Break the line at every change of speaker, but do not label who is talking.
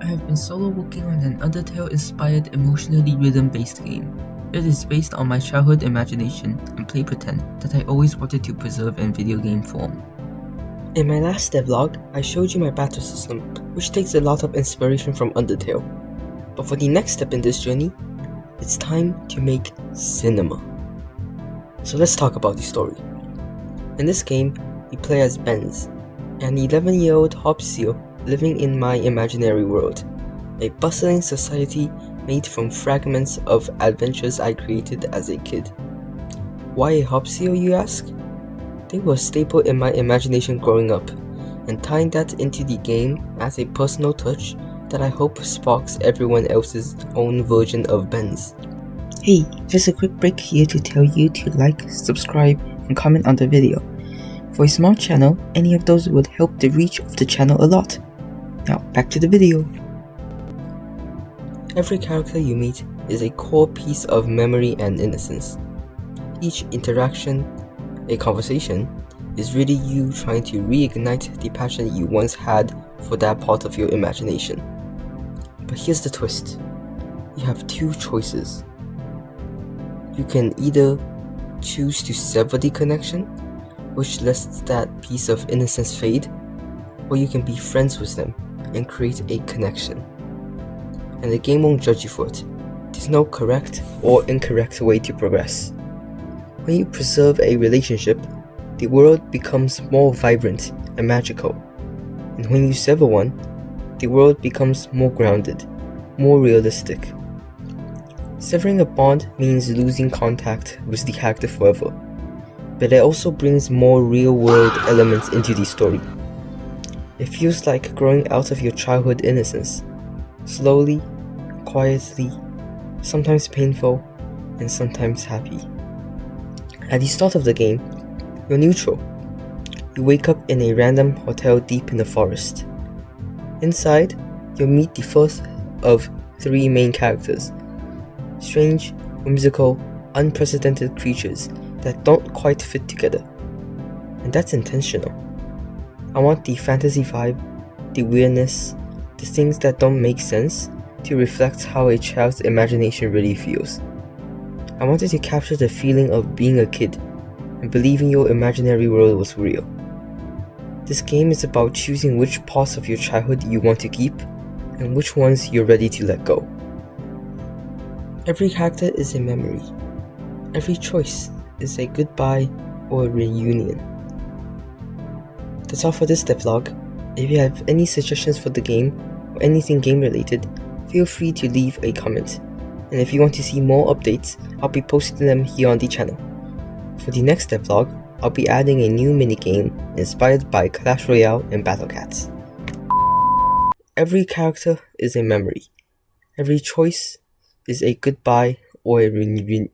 I have been solo working on an Undertale-inspired emotionally rhythm-based game. It is based on my childhood imagination and play pretend that I always wanted to preserve in video game form. In my last devlog, I showed you my battle system, which takes a lot of inspiration from Undertale. But for the next step in this journey, it's time to make cinema. So let's talk about the story. In this game, you play as Benz, an 11-year-old hop seal living in my imaginary world, a bustling society made from fragments of adventures I created as a kid. Why a hop seal, you ask? They were a staple in my imagination growing up, and tying that into the game adds a personal touch that I hope sparks everyone else's own version of Benz. Hey, just a quick break here to tell you to like, subscribe, and comment on the video. For a small channel, any of those would help the reach of the channel a lot. Now, back to the video. Every character you meet is a core piece of memory and innocence. Each interaction, a conversation, is really you trying to reignite the passion you once had for that part of your imagination. But here's the twist. You have two choices. You can either choose to sever the connection, which lets that piece of innocence fade, or you can be friends with them and create a connection. And the game won't judge you for it. There's no correct or incorrect way to progress. When you preserve a relationship, the world becomes more vibrant and magical. And when you sever one, the world becomes more grounded, more realistic. Severing a bond means losing contact with the character forever, but it also brings more real-world elements into the story. It feels like growing out of your childhood innocence, slowly, quietly, sometimes painful, and sometimes happy. At the start of the game, you're neutral. You wake up in a random hotel deep in the forest. Inside, you'll meet the first of three main characters. Strange, whimsical, unprecedented creatures that don't quite fit together. And that's intentional. I want the fantasy vibe, the weirdness, the things that don't make sense to reflect how a child's imagination really feels. I wanted to capture the feeling of being a kid and believing your imaginary world was real. This game is about choosing which parts of your childhood you want to keep and which ones you're ready to let go. Every character is a memory. Every choice is a goodbye or a reunion. That's all for this devlog. If you have any suggestions for the game or anything game related, feel free to leave a comment. And if you want to see more updates, I'll be posting them here on the channel. For the next devlog, I'll be adding a new minigame inspired by Clash Royale and Battle Cats. Every character is a memory. Every choice is a goodbye or a reunion.